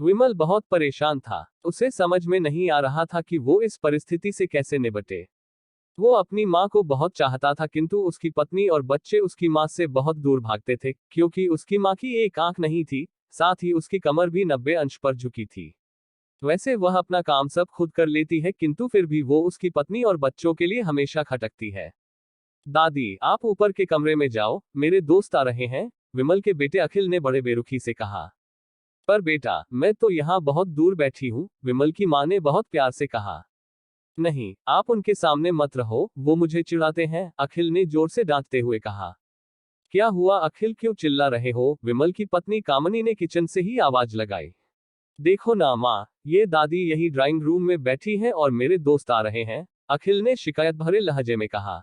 विमल बहुत परेशान था। उसे समझ में नहीं आ रहा था कि वो इस परिस्थिति से कैसे निपटे। वो अपनी माँ को बहुत चाहता था, किंतु उसकी पत्नी और बच्चे उसकी माँ से बहुत दूर भागते थे, क्योंकि उसकी माँ की एक आंख नहीं थी, साथ ही उसकी कमर भी 90 अंश पर झुकी थी। वैसे वह अपना काम सब खुद कर लेती है, किंतु फिर भी वो उसकी पत्नी और बच्चों के लिए हमेशा खटकती है। दादी, आप ऊपर के कमरे में जाओ, मेरे दोस्त आ रहे हैं, विमल के बेटे अखिल ने बड़े बेरुखी से कहा। पर बेटा, मैं तो यहाँ बहुत दूर बैठी हूँ, विमल की माँ ने बहुत प्यार से कहा। नहीं, आप उनके सामने मत रहो, वो मुझे चिढ़ाते हैं, अखिल ने जोर से डांटते हुए कहा। क्या हुआ अखिल, क्यों चिल्ला रहे हो? विमल की पत्नी कामनी ने किचन से ही आवाज लगाई। देखो ना माँ, ये दादी यही ड्राइंग रूम में बैठी है और मेरे दोस्त आ रहे हैं, अखिल ने शिकायत भरे लहजे में कहा।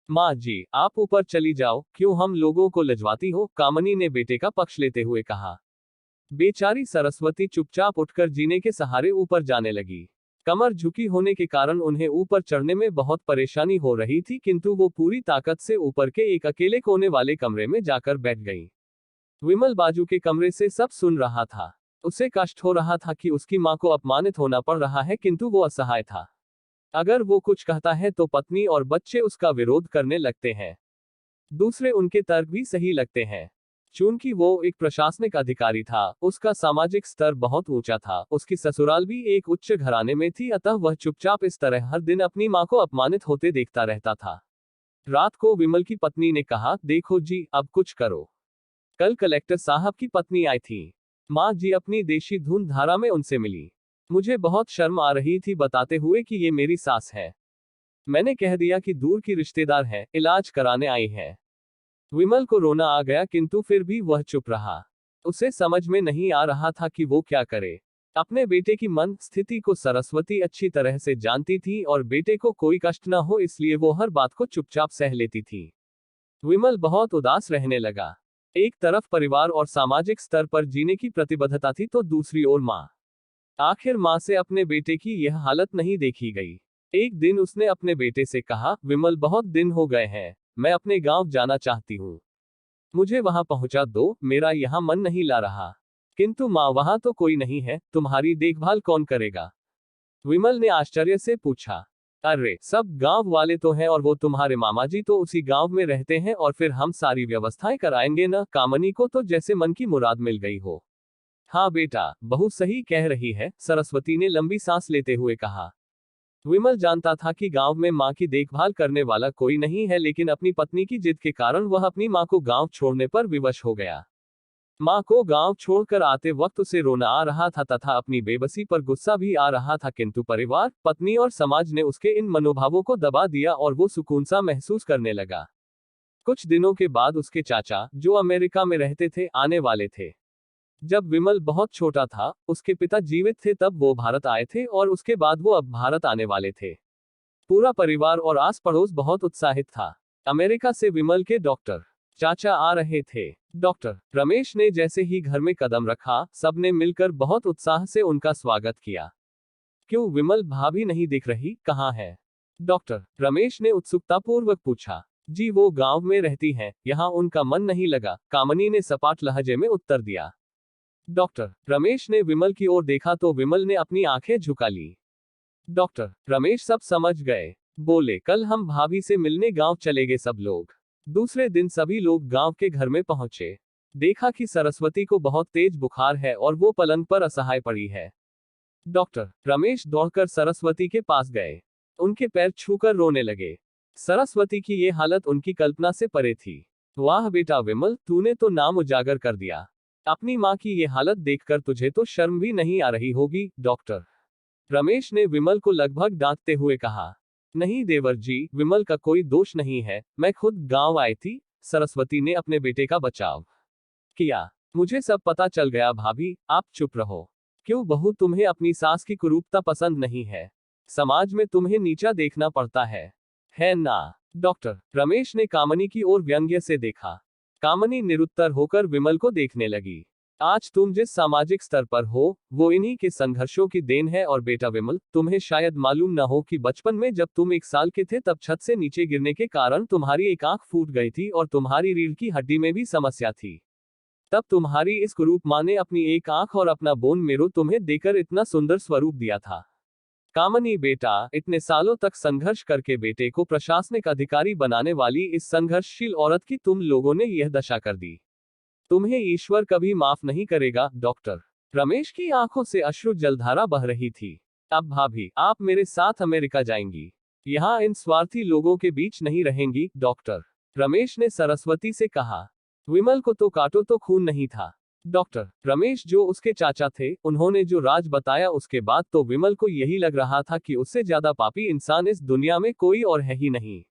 माँ जी, आप ऊपर चली जाओ, क्यों हम लोगों को लजवाती हो? कामनी ने बेटे का पक्ष लेते हुए कहा। बेचारी सरस्वती चुपचाप उठकर जीने के सहारे ऊपर जाने लगी। कमर झुकी होने के कारण उन्हें ऊपर चढ़ने में बहुत परेशानी हो रही थी, किंतु वो पूरी ताकत से ऊपर के एक अकेले कोने वाले कमरे में जाकर बैठ गई। विमल बाजू के कमरे से सब सुन रहा था। उसे कष्ट हो रहा था कि उसकी माँ को अपमानित होना पड़ रहा है, किंतु वो असहाय था। अगर वो कुछ कहता है तो पत्नी और बच्चे उसका विरोध करने लगते हैं। दूसरे उनके तर्क भी सही लगते हैं। चूंकि वो एक प्रशासनिक अधिकारी था, उसका सामाजिक स्तर बहुत ऊंचा था, उसकी ससुराल भी एक उच्च घराने में थी, अतः वह चुपचाप इस तरह हर दिन अपनी माँ को अपमानित होते देखता रहता था। रात को विमल की पत्नी ने कहा, देखो जी, अब कुछ करो। कल कलेक्टर साहब की पत्नी आई थी। माँ जी अपनी देशी धुन धारा में उनसे मिली। मुझे बहुत शर्म आ रही थी बताते हुए कि ये मेरी सास है। मैंने कह दिया कि दूर की रिश्तेदार है, इलाज कराने आई है। विमल को रोना आ गया, किंतु फिर भी वह चुप रहा। उसे समझ में नहीं आ रहा था कि वो क्या करे। अपने बेटे की मन स्थिति को सरस्वती अच्छी तरह से जानती थी और बेटे को कोई कष्ट न हो इसलिए वो हर बात को चुपचाप सह लेती थी। विमल बहुत उदास रहने लगा। एक तरफ परिवार और सामाजिक स्तर पर जीने की प्रतिबद्धता थी, तो दूसरी ओर माँ। आखिर माँ से अपने बेटे की यह हालत नहीं देखी गई। एक दिन उसने अपने बेटे से कहा, विमल बहुत दिन हो गए हैं, मैं अपने गांव जाना चाहती हूँ। मुझे वहां पहुंचा दो, मेरा यहाँ मन नहीं ला रहा। किंतु माँ, वहां तो कोई नहीं है, तुम्हारी देखभाल कौन करेगा? विमल ने आश्चर्य से पूछा। अरे, सब गांव वाले तो हैं और वो तुम्हारे मामा जी तो उसी गांव में रहते हैं और फिर हम सारी व्यवस्थाएं कराएंगे ना। कामनी को तो जैसे मन की मुराद मिल गई हो। हाँ बेटा, बहू सही कह रही है, सरस्वती ने लंबी सांस लेते हुए कहा। विमल जानता था कि गांव में मां की देखभाल करने वाला कोई नहीं है, लेकिन अपनी पत्नी की जिद के कारण वह अपनी मां को गांव छोड़ने पर विवश हो गया। मां को गांव छोड़कर आते वक्त उसे रोना आ रहा था तथा अपनी बेबसी पर गुस्सा भी आ रहा था, किंतु परिवार, पत्नी और समाज ने उसके इन मनोभावों को दबा दिया और वो सुकून सा महसूस करने लगा। कुछ दिनों के बाद उसके चाचा, जो अमेरिका में रहते थे, आने वाले थे। जब विमल बहुत छोटा था, उसके पिता जीवित थे तब वो भारत आए थे और उसके बाद वो अब भारत आने वाले थे। पूरा परिवार और आस पड़ोस बहुत उत्साहित था। अमेरिका से विमल के डॉक्टर चाचा आ रहे थे। डॉक्टर रमेश ने जैसे ही घर में कदम रखा, सबने मिलकर बहुत उत्साह से उनका स्वागत किया। क्यों विमल भाभी नहीं दिख रही, कहाँ है? डॉक्टर रमेश ने उत्सुकतापूर्वक पूछा। जी, वो गांव में रहती हैं, यहाँ उनका मन नहीं लगा, कामनी ने सपाट लहजे में उत्तर दिया। डॉक्टर रमेश ने विमल की ओर देखा तो विमल ने अपनी आंखें झुका ली। डॉक्टर रमेश सब समझ गए। बोले, कल हम भाभी से मिलने गांव चले गए सब लोग। दूसरे दिन सभी लोग गांव के घर में पहुंचे। देखा कि सरस्वती को बहुत तेज बुखार है और वो पलंग पर असहाय पड़ी है। डॉक्टर रमेश दौड़कर सरस्वती के पास गए। उनके पैर छूकर रोने लगे। सरस्वती की ये हालत उनकी कल्पना से परे थी। वाह बेटा विमल, तूने तो नाम उजागर कर दिया। अपनी माँ की ये हालत देखकर तुझे तो शर्म भी नहीं आ रही होगी। डॉक्टर रमेश ने विमल को लगभग डांटते हुए कहा। नहीं देवर जी, विमल का कोई दोष नहीं है, मैं खुद गांव आई थी। सरस्वती ने अपने बेटे का बचाव किया। मुझे सब पता चल गया भाभी, आप चुप रहो। क्यों बहू, तुम्हें अपनी सास की कुरूपता पसंद नहीं है? समाज में तुम्हें नीचा देखना पड़ता है ना? डॉक्टर रमेश ने कामनी की ओर व्यंग्य से देखा। कामनी निरुत्तर होकर विमल को देखने लगी। आज तुम जिस सामाजिक स्तर पर हो, वो इन्हीं के संघर्षों की देन है। और बेटा विमल, तुम्हें शायद मालूम न हो कि बचपन में जब तुम 1 साल के थे तब छत से नीचे गिरने के कारण तुम्हारी एक आंख फूट गई थी और तुम्हारी रीढ़ की हड्डी में भी समस्या थी। तब तुम्हारी इस कुरूप माँ ने अपनी एक आंख और अपना बोन मेरो तुम्हें देकर इतना सुंदर स्वरूप दिया था। कामनी बेटा, इतने सालों तक संघर्ष करके बेटे को प्रशासनिक अधिकारी बनाने वाली इस संघर्षशील औरत की तुम लोगों ने यह दशा कर दी। तुम्हें ईश्वर कभी माफ नहीं करेगा। डॉक्टर रमेश की आंखों से अश्रु जलधारा बह रही थी। अब भाभी, आप मेरे साथ अमेरिका जाएंगी, यहाँ इन स्वार्थी लोगों के बीच नहीं रहेंगी। डॉक्टर रमेश ने सरस्वती से कहा। विमल को तो काटो तो खून नहीं था। डॉक्टर रमेश जो उसके चाचा थे, उन्होंने जो राज बताया उसके बाद तो विमल को यही लग रहा था कि उससे ज्यादा पापी इंसान इस दुनिया में कोई और है ही नहीं।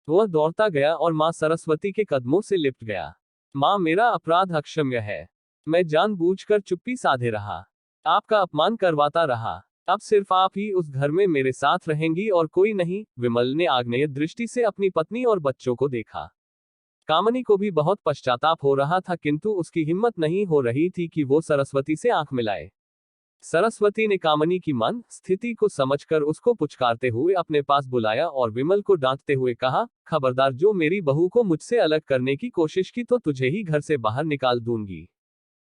वह दौड़ता गया और मां सरस्वती के कदमों से लिपट गया। मां, मेरा अपराध अक्षम्य है। मैं जानबूझकर चुप्पी साधे रहा, आपका अपमान करवाता रहा। अब सिर्फ आप ही उस घर में मेरे साथ रहेंगी और कोई नहीं। विमल ने आग्नेय दृष्टि से अपनी पत्नी और बच्चों को देखा। कामनी को भी बहुत पश्चाताप हो रहा था, किंतु उसकी हिम्मत नहीं हो रही थी कि वो सरस्वती से आंख मिलाए। सरस्वती ने कामनी की मन स्थिति को समझकर उसको पुचकारते हुए अपने पास बुलाया और विमल को डांटते हुए कहा, खबरदार, जो मेरी बहू को मुझसे अलग करने की कोशिश की तो तुझे ही घर से बाहर निकाल दूंगी।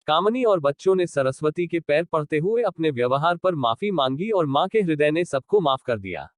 कामनी और बच्चों ने सरस्वती के पैर पड़ते हुए अपने व्यवहार पर माफी मांगी और मां के हृदय ने सबको माफ कर दिया।